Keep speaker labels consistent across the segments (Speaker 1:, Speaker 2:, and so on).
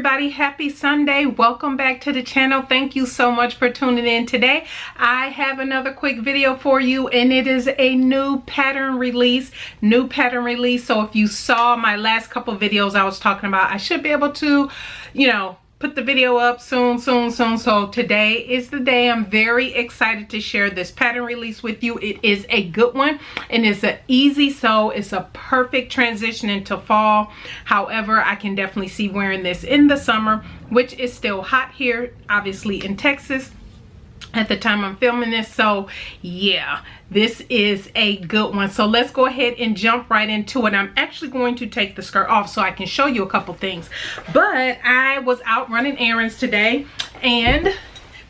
Speaker 1: everybody, happy Sunday. Welcome back to the channel. Thank you so much for tuning in today. I have another quick video for you, and it is a new pattern release. So if you saw my last couple videos I was talking about, I should be able to, put the video up soon. So today is the day. I'm very excited to share this pattern release with you. It is a good one, and it's an easy sew. It's a perfect transition into fall. However, I can definitely see wearing this in the summer, which is still hot here, obviously in Texas at the time I'm filming this. So yeah, this is a good one. So let's go ahead and jump right into it. I'm actually going to take the skirt off so I can show you a couple things, but I was out running errands today, and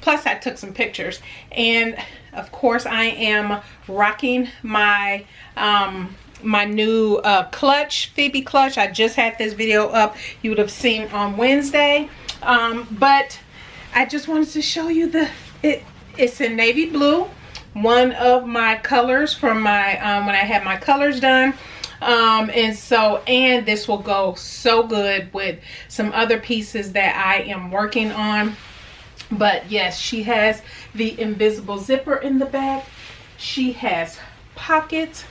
Speaker 1: plus I took some pictures, and of course I am rocking my my new clutch, Phoebe clutch. I just had this video up, you would have seen on Wednesday, but I just wanted to show you it's in navy blue, one of my colors from my when I had my colors done, and this will go so good with some other pieces that I am working on. But yes, she has the invisible zipper in the back. She has pockets,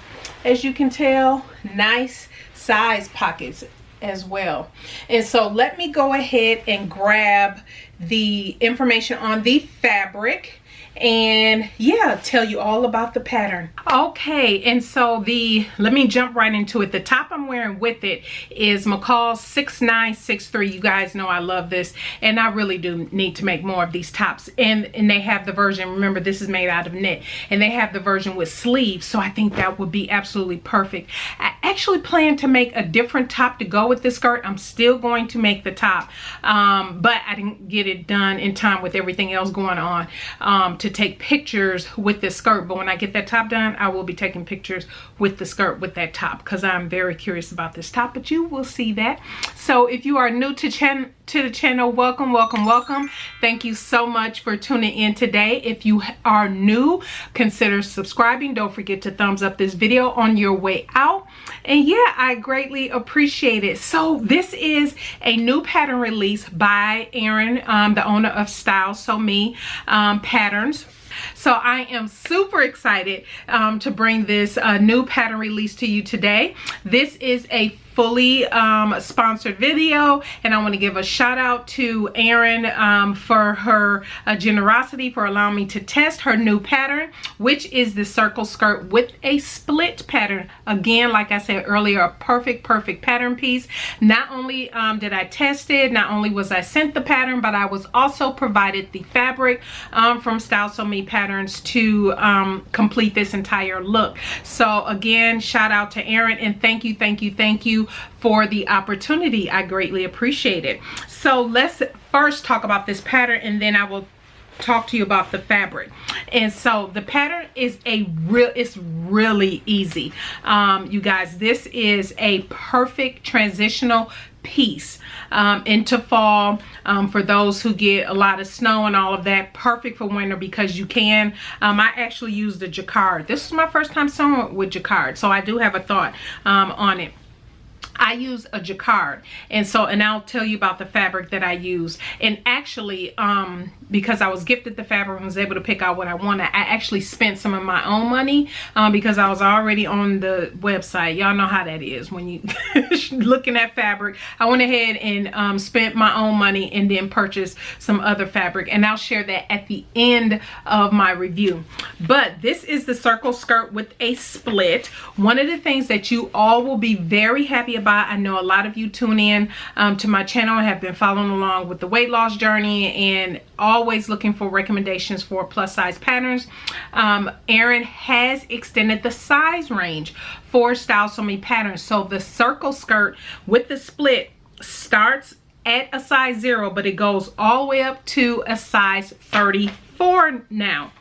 Speaker 1: as you can tell, nice size pockets as well. And so let me go ahead and grab the information on the fabric and yeah, tell you all about the pattern. Okay, and so let me jump right into it. The top I'm wearing with it is McCall 6963. You guys know I love this, and I really do need to make more of these tops. And they have the version, remember this is made out of knit, and they have the version with sleeves, so I think that would be absolutely perfect. I actually plan to make a different top to go with this skirt. I'm still going to make the top, but I didn't get it done in time with everything else going on to take pictures with this skirt. But when I get that top done, I will be taking pictures with the skirt with that top, because I'm very curious about this top, but you will see that. So if you are new to the channel, welcome. Thank you so much for tuning in today. If you are new, consider subscribing. Don't forget to thumbs up this video on your way out, and yeah, I greatly appreciate it. So this is a new pattern release by Erin, the owner of Style So Me Patterns. So I am super excited to bring this new pattern release to you today. This is a fully sponsored video, and I want to give a shout out to Erin for her generosity for allowing me to test her new pattern, which is the circle skirt with a split pattern. Again, like I said earlier, a perfect pattern piece. Not only did I test it, not only was I sent the pattern, but I was also provided the fabric from Style So Me Patterns to complete this entire look. So again, shout out to Erin, and thank you for the opportunity. I greatly appreciate it. So let's first talk about this pattern, and then I will talk to you about the fabric. And so the pattern is it's really easy. You guys, this is a perfect transitional piece into fall, for those who get a lot of snow and all of that. Perfect for winter because you can. I actually used the jacquard. This is my first time sewing with jacquard, so I do have a thought on it. I use a jacquard, and I'll tell you about the fabric that I use. And actually, because I was gifted the fabric and was able to pick out what I wanted, I actually spent some of my own money because I was already on the website. Y'all know how that is when you looking at fabric. I went ahead and spent my own money and then purchased some other fabric, and I'll share that at the end of my review. But this is the circle skirt with a split. One of the things that you all will be very happy about, I know a lot of you tune in to my channel and have been following along with the weight loss journey and always looking for recommendations for plus size patterns. Erin has extended the size range for Style So Me Patterns. So the circle skirt with the split starts at a size 0, but it goes all the way up to a size 34 now.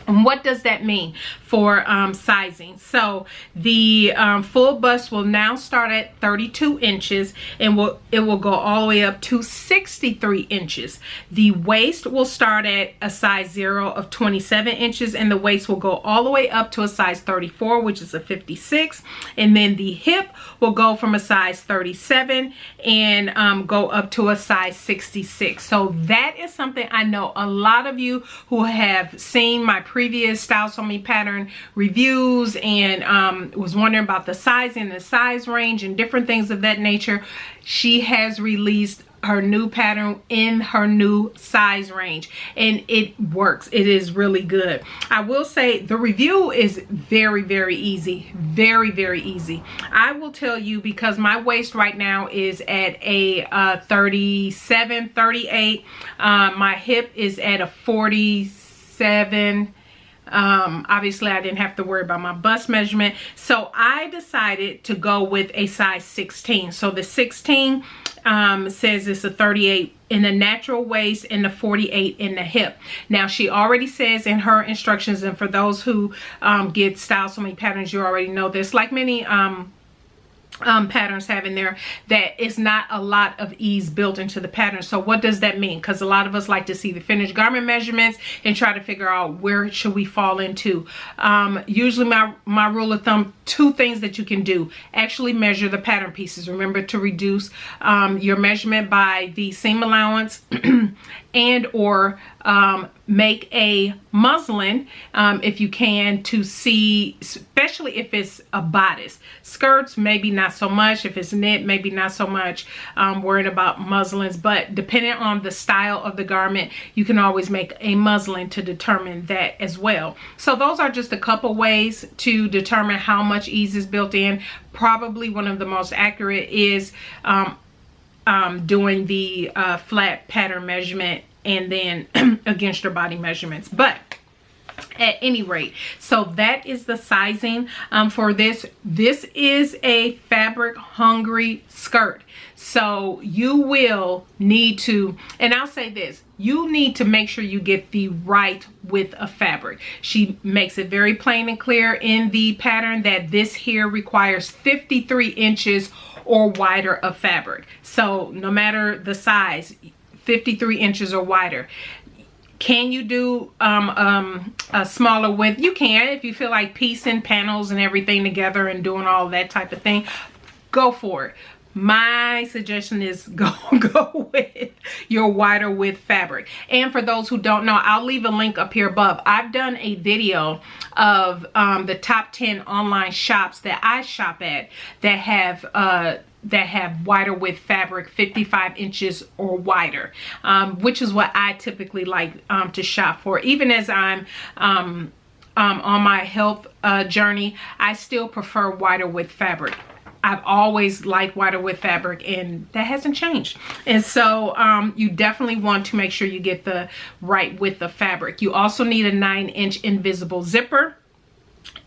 Speaker 1: And what does that mean for sizing? So the full bust will now start at 32 inches and it will go all the way up to 63 inches. The waist will start at a size 0 of 27 inches and the waist will go all the way up to a size 34, which is a 56. And then the hip will go from a size 37 and go up to a size 66. So that is something I know a lot of you who have seen my previous Style Sew Me pattern reviews and was wondering about the size and the size range and different things of that nature. She has released her new pattern in her new size range and it works. It is really good. I will say the review is very, very easy. Very, very easy. I will tell you, because my waist right now is at a 37, 38. My hip is at a 47. Obviously I didn't have to worry about my bust measurement, so I decided to go with a size 16. So the 16 says it's a 38 in the natural waist and the 48 in the hip. Now she already says in her instructions, and for those who get Style Sew Me patterns, you already know this, like many patterns have in there, that it's not a lot of ease built into the pattern. So what does that mean? Because a lot of us like to see the finished garment measurements and try to figure out where should we fall into. Usually my rule of thumb, 2 things that you can do: actually measure the pattern pieces. Remember to reduce your measurement by the seam allowance and or make a muslin if you can, to see, especially if it's a bodice. Skirts, maybe not so much. If it's knit, maybe not so much. Worried about muslins, but depending on the style of the garment, you can always make a muslin to determine that as well. So those are just a couple ways to determine how much ease is built in. Probably one of the most accurate is doing the flat pattern measurement and then against your body measurements. But at any rate, so that is the sizing for this. This is a fabric hungry skirt, so you will need to, and I'll say this, you need to make sure you get the right width of fabric. She makes it very plain and clear in the pattern that this here requires 53 inches or wider of fabric. So no matter the size, 53 inches or wider. Can you do a smaller width? You can, if you feel like piecing panels and everything together and doing all that type of thing. Go for it. My suggestion is go with your wider width fabric. And for those who don't know, I'll leave a link up here above. I've done a video of the top 10 online shops that I shop at that have wider width fabric, 55 inches or wider, which is what I typically like to shop for. Even as I'm on my health journey, I still prefer wider width fabric. I've always liked wider width fabric and that hasn't changed. And so you definitely want to make sure you get the right width of fabric. You also need a 9-inch invisible zipper.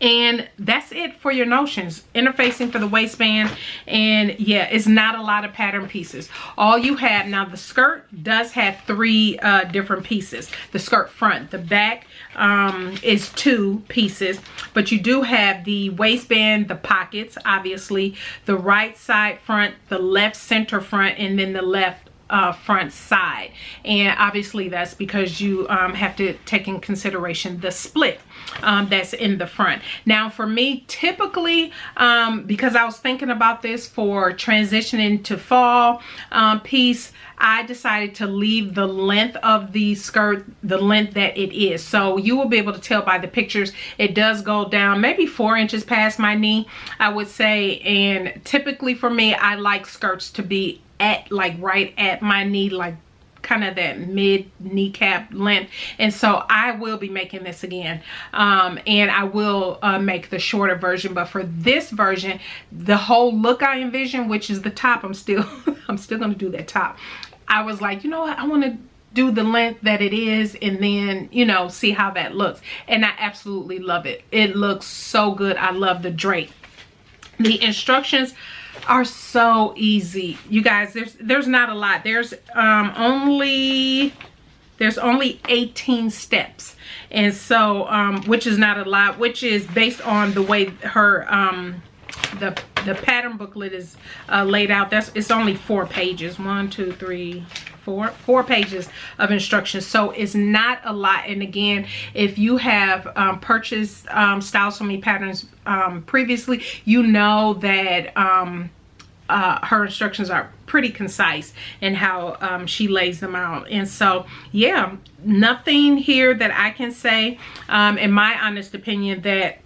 Speaker 1: And that's it for your notions. Interfacing for the waistband, and yeah, it's not a lot of pattern pieces. All you have now, the skirt does have 3 different pieces. The skirt front, the back is 2 pieces, but you do have the waistband, the pockets, obviously, the right side front, the left center front, and then the left front side. And obviously that's because you have to take in consideration the split that's in the front. Now for me, typically, because I was thinking about this for transitioning to fall piece, I decided to leave the length of the skirt the length that it is. So you will be able to tell by the pictures, it does go down maybe 4 inches past my knee, I would say. And typically for me, I like skirts to be at like right at my knee, like kind of that mid kneecap length. And so I will be making this again, and I will make the shorter version. But for this version, the whole look I envision, which is the top, I'm still going to do that top. I was like, you know what, I want to do the length that it is and then, you know, see how that looks. And I absolutely love it. It looks so good. I love the drape. The instructions are so easy, you guys. There's not a lot. There's there's only 18 steps. And so, which is not a lot, which is based on the way her, the pattern booklet is laid out. It's only 4 pages. 1, 2, 3, 4 pages of instructions. So it's not a lot. And again, if you have purchased Styles For Me patterns previously, you know that her instructions are pretty concise in how she lays them out. And so yeah, nothing here that I can say in my honest opinion that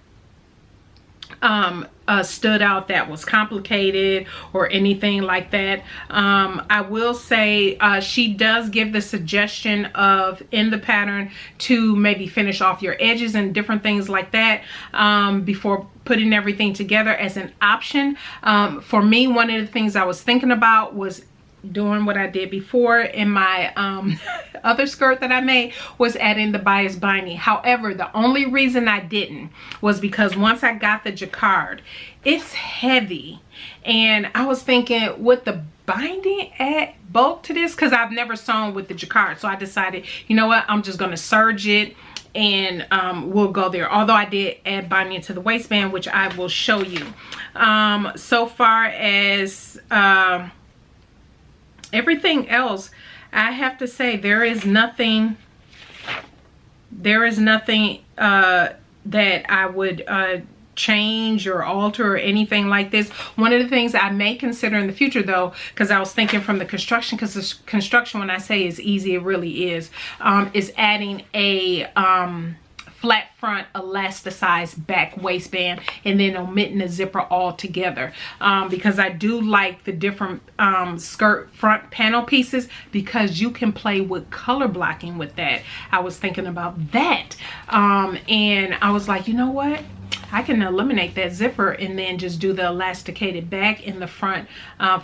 Speaker 1: stood out that was complicated or anything like that. I will say she does give the suggestion of in the pattern to maybe finish off your edges and different things like that before putting everything together as an option. For me, one of the things I was thinking about was doing what I did before in my other skirt that I made, was adding the bias binding. However, the only reason I didn't was because once I got the jacquard, it's heavy, and I was thinking, would the binding add bulk to this? Because I've never sewn with the jacquard, so I decided, you know what, I'm just going to serge it and we'll go there. Although I did add binding to the waistband, which I will show you. So far as everything else, I have to say there is nothing that I would change or alter or anything like this. One of the things I may consider in the future though, because I was thinking from the construction, because the construction, when I say is easy, it really is adding a flat front elasticized back waistband and then omitting the zipper altogether, because I do like the different skirt front panel pieces, because you can play with color blocking with that. I was thinking about that, and I was like, you know what, I can eliminate that zipper and then just do the elasticated back in the front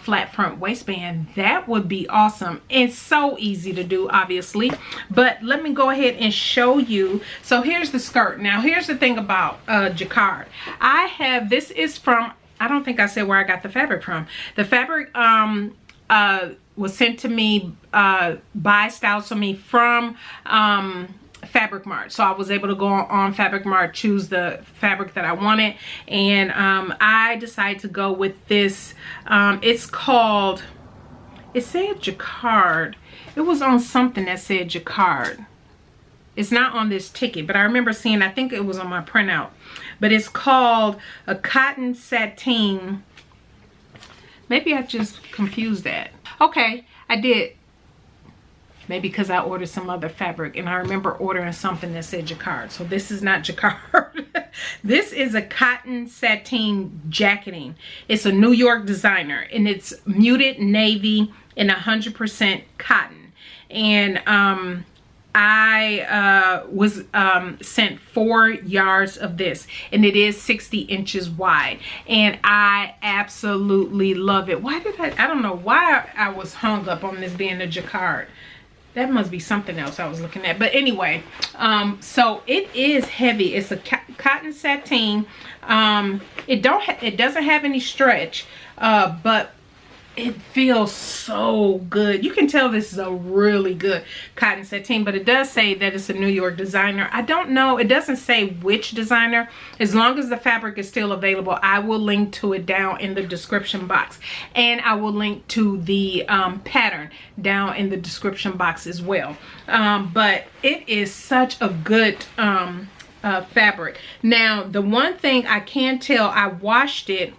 Speaker 1: flat front waistband. That would be awesome. It's so easy to do, obviously, but let me go ahead and show you. So here's the skirt. Now here's the thing about jacquard. I have, this is from, I don't think I said where I got the fabric from. The fabric was sent to me by Styles For Me from Fabric Mart. So I was able to go on Fabric Mart, choose the fabric that I wanted, and I decided to go with this. It's called, it said jacquard. It was on something that said jacquard. It's not on this ticket, but I remember seeing, I think it was on my printout, but it's called a cotton sateen. Maybe I just confused that. Okay, I did. Maybe because I ordered some other fabric and I remember ordering something that said jacquard. So this is not jacquard. This is a cotton sateen jacketing. It's a New York designer, and it's muted navy and 100% cotton. And I was sent 4 yards of this, and it is 60 inches wide, and I absolutely love it. Why did I don't know why I was hung up on this being a jacquard. That must be something else I was looking at. But anyway, so it is heavy. It's a cotton sateen. It doesn't have any stretch, but it feels so good. You can tell this is a really good cotton sateen, but it does say that it's a New York designer. I don't know, it doesn't say which designer. As long as the fabric is still available, I will link to it down in the description box, and I will link to the pattern down in the description box as well. But it is such a good fabric. Now, the one thing I can tell, I washed it,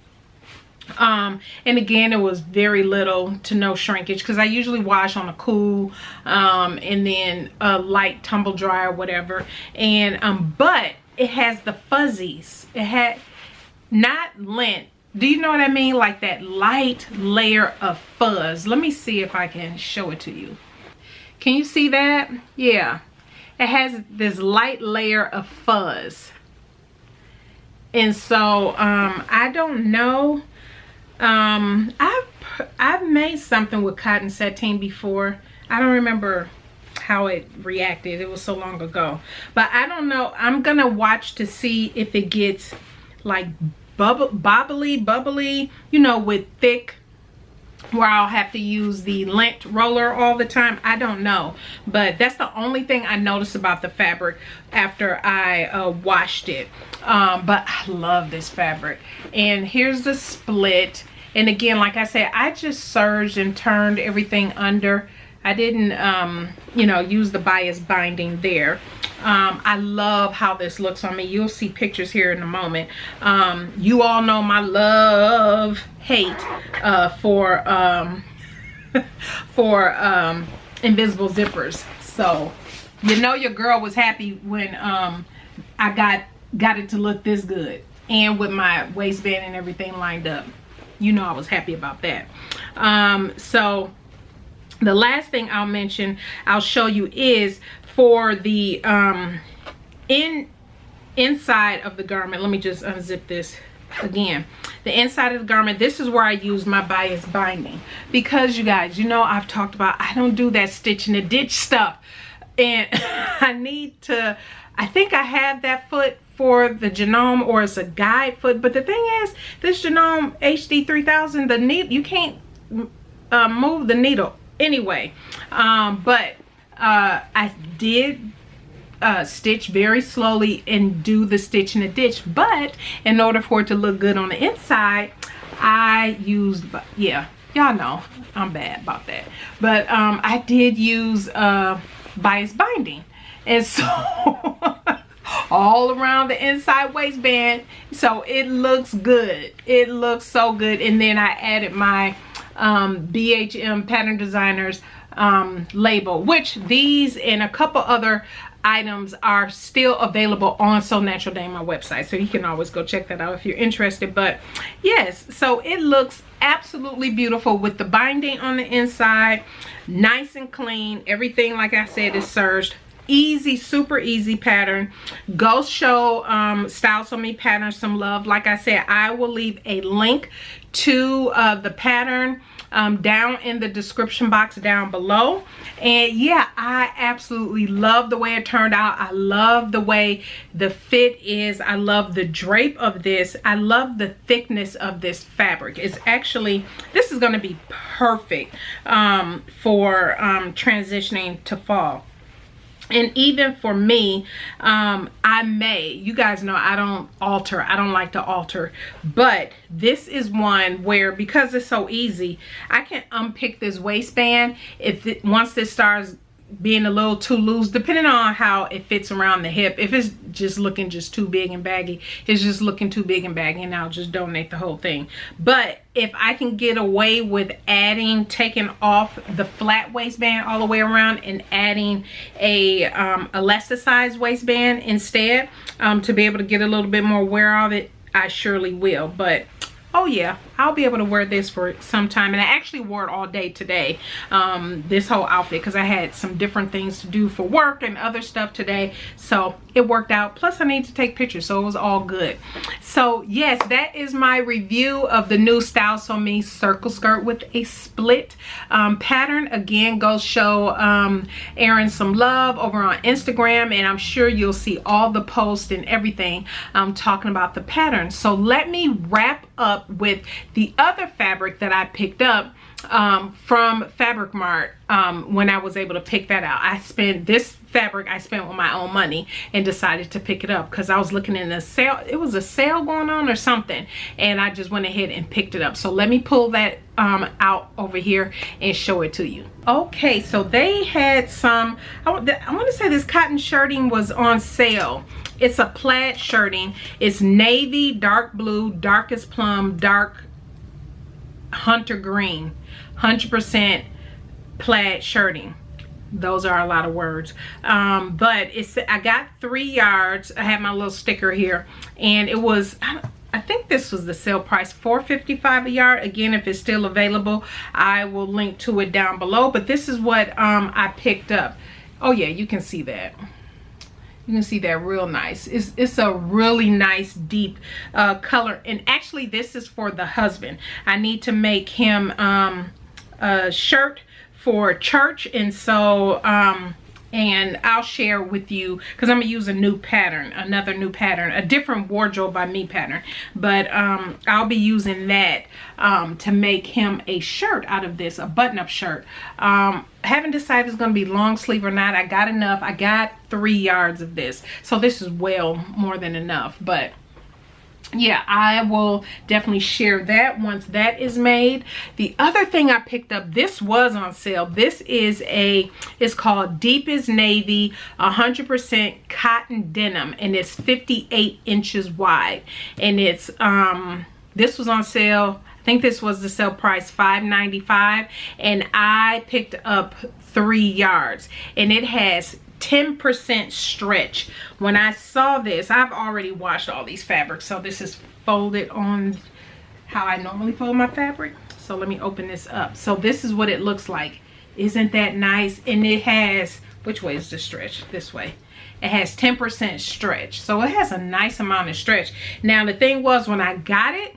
Speaker 1: and again, it was very little to no shrinkage, because I usually wash on a cool and then a light tumble dry or whatever, and but it has the fuzzies. It had not lint, do you know what I mean, like that light layer of fuzz. Let me see if I can show it to you. Can you see that? Yeah, it has this light layer of fuzz, and so I don't know. I've made something with cotton sateen before. I don't remember how it reacted. It was so long ago. But I don't know. I'm gonna watch to see if it gets like bubbly, you know, with thick where I'll have to use the lint roller all the time. I don't know, but that's the only thing I noticed about the fabric after I washed it. But I love this fabric. And here's the split. And again, like I said, I just serged and turned everything under. I didn't you know, use the bias binding there. I love how this looks on me. You'll see pictures here in a moment. You all know my love hate for invisible zippers. So you know your girl was happy when I got it to look this good, and with my waistband and everything lined up. You know I was happy about that. So the last thing I'll show you is for the inside of the garment. Let me just unzip this again. The inside of the garment, this is where I use my bias binding, because you guys, you know, I've talked about I don't do that stitch in the ditch stuff, and I need to. I think I have that foot for the Genome, or it's a guide foot, but the thing is, this Genome HD 3000, the needle, you can't move the needle anyway. But I did stitch very slowly and do the stitch in the ditch, but in order for it to look good on the inside, I used, yeah, y'all know I'm bad about that, but I did use bias binding, and so all around the inside waistband, so it looks good. It looks so good. And then I added my BHM Pattern Designers label, which these and a couple other items are still available on So Natural Day, my website, so you can always go check that out if you're interested. But yes, so it looks absolutely beautiful with the binding on the inside, nice and clean. Everything, like I said, is serged. Easy, super easy pattern. Go show Style So Me pattern some love. Like I said, I will leave a link to the pattern down in the description box down below. And yeah, I absolutely love the way it turned out. I love the way the fit is. I love the drape of this. I love the thickness of this fabric. It's actually, this is going to be perfect for transitioning to fall. And even for me, you guys know I don't alter. I don't like to alter. But this is one where, because it's so easy, I can unpick this waistband once this starts being a little too loose, depending on how it fits around the hip. If it's just looking just too big and baggy, it's just looking too big and baggy, and I'll just donate the whole thing. But if I can get away with taking off the flat waistband all the way around and adding a elasticized waistband instead, to be able to get a little bit more wear of it, I surely will. But oh yeah, I'll be able to wear this for some time. And I actually wore it all day today, this whole outfit, because I had some different things to do for work and other stuff today, so it worked out. Plus I need to take pictures, so it was all good. So yes, that is my review of the new Style So Me circle skirt with a split pattern. Again, go show Erin some love over on Instagram, and I'm sure you'll see all the posts and everything talking about the pattern. So let me wrap up with the other fabric that I picked up from Fabric Mart when I was able to pick that out. This fabric I spent with my own money and decided to pick it up because I was looking in a sale. It was a sale going on or something, and I just went ahead and picked it up. So let me pull that out over here and show it to you. Okay, so they had some, I want to say this cotton shirting was on sale. It's a plaid shirting. It's navy, dark blue, darkest plum, dark hunter green, 100% plaid shirting. Those are a lot of words, but I got 3 yards. I have my little sticker here, and it was, I think this was the sale price, $4.55 a yard. Again, if it's still available, I will link to it down below. But this is what I picked up. Oh yeah, you can see that. You can see that real nice. It's a really nice deep color, and actually this is for the husband. I need to make him a shirt for church, and so and I'll share with you because I'm gonna use a new pattern, another new pattern, a different wardrobe by me pattern, but I'll be using that to make him a shirt out of this, a button-up shirt. Haven't decided if it's going to be long sleeve or not. I got enough. I got 3 yards of this, so this is well more than enough. But yeah, I will definitely share that once that is made. The other thing I picked up, this was on sale. This is it's called Deepest Navy 100% cotton denim, and it's 58 inches wide, and it's this was on sale. I think this was the sale price, $5.95, and I picked up 3 yards, and it has 10% stretch. When I saw this, I've already washed all these fabrics, so this is folded on how I normally fold my fabric. So let me open this up. So this is what it looks like. Isn't that nice? And it has, which way is the stretch? This way. It has 10% stretch, so it has a nice amount of stretch. Now the thing was, when I got it,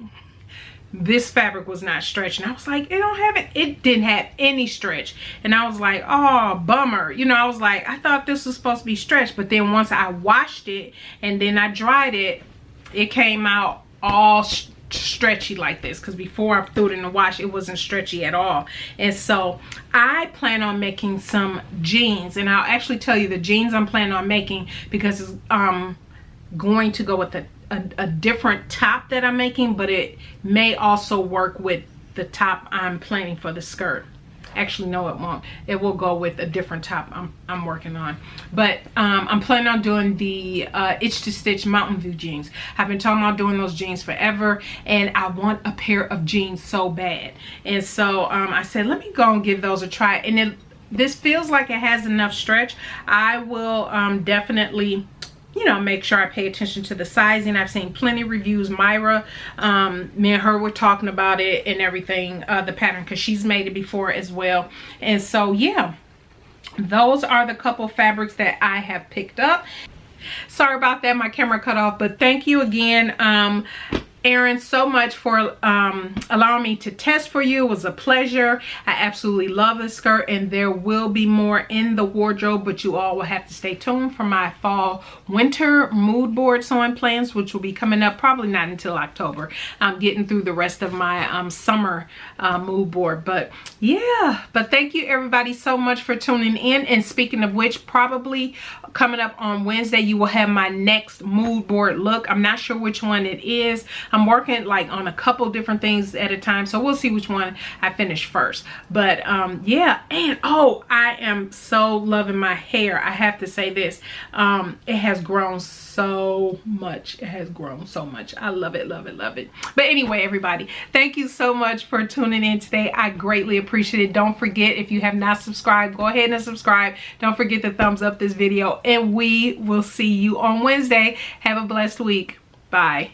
Speaker 1: this fabric was not stretched, and I was like, it didn't have any stretch, and I was like, oh, bummer. You know, I was like, I thought this was supposed to be stretched. But then once I washed it and then I dried it, it came out all stretchy like this, because before I threw it in the wash, it wasn't stretchy at all. And so I plan on making some jeans, and I'll actually tell you the jeans I'm planning on making, because it's going to go with a different top that I'm making, but it may also work with the top I'm planning for the skirt. Actually, no, it won't. It will go with a different top I'm working on. But I'm planning on doing the Itch to Stitch Mountain View jeans. I've been talking about doing those jeans forever, and I want a pair of jeans so bad. And so I said, let me go and give those a try. And this feels like it has enough stretch. I will definitely, you know, make sure I pay attention to the sizing. I've seen plenty of reviews. Myra, me and her were talking about it and everything, the pattern, because she's made it before as well. And so yeah, those are the couple fabrics that I have picked up. Sorry about that, my camera cut off, but thank you again, Erin, so much for allowing me to test for you. It was a pleasure. I absolutely love this skirt, and there will be more in the wardrobe, but you all will have to stay tuned for my fall winter mood board sewing plans, which will be coming up probably not until October. I'm getting through the rest of my summer mood board. But yeah, but thank you everybody so much for tuning in. And speaking of which, probably coming up on Wednesday, you will have my next mood board look. I'm not sure which one it is. I'm working like on a couple different things at a time, so we'll see which one I finish first. But yeah, and oh, I am so loving my hair. I have to say this, it has grown so much. It has grown so much. I love it, love it, love it. But anyway, everybody, thank you so much for tuning in today. I greatly appreciate it. Don't forget, if you have not subscribed, go ahead and subscribe. Don't forget to thumbs up this video, and we will see you on Wednesday. Have a blessed week. Bye.